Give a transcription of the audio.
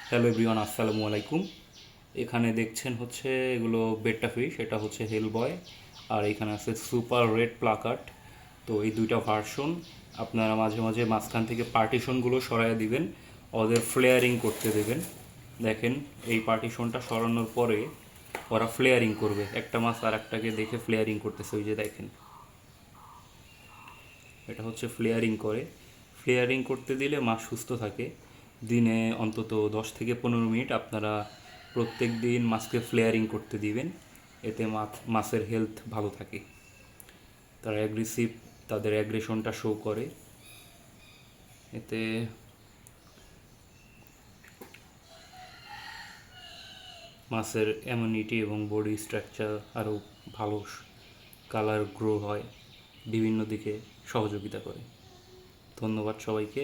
Hello everyone, আসসালামু আলাইকুম। এখানে দেখছেন হচ্ছে এগুলো বেটা ফিশ, এটা হচ্ছে হেল বয়, আর এখানে আছে সুপার রেড প্লাকার্ট। তো এই দুইটা ভার্সন আপনারা মাঝে মাঝে মাঝখান থেকে পার্টিশনগুলো সরাই দিবেন, ওদের ফ্লেয়ারিং করতে দেবেন। দেখেন এই পার্টিশনটা সরানোর পরে ওরা ফ্লেয়ারিং করবে, একটা মাছ আর একটাকে দেখে ফ্লেয়ারিং করতেছে, ওই যে দেখেন এটা হচ্ছে ফ্লেয়ারিং করে। ফ্লেয়ারিং করতে দিলে মাছ সুস্থ থাকে। দিনে অন্তত 10 থেকে 15 মিনিট আপনারা প্রত্যেক দিন মাছকে ফ্লেয়ারিং করতে দিবেন, এতে মাছের হেলথ ভালো থাকে। তারা অ্যাগ্রেসিভ, তাদের অ্যাগ্রেশনটা শো করে, এতে মাছের ইমিউনিটি এবং বডি স্ট্রাকচার আরও ভালো, কালার গ্রো হয়, বিভিন্ন দিকে সহযোগিতা করে। ধন্যবাদ সবাইকে।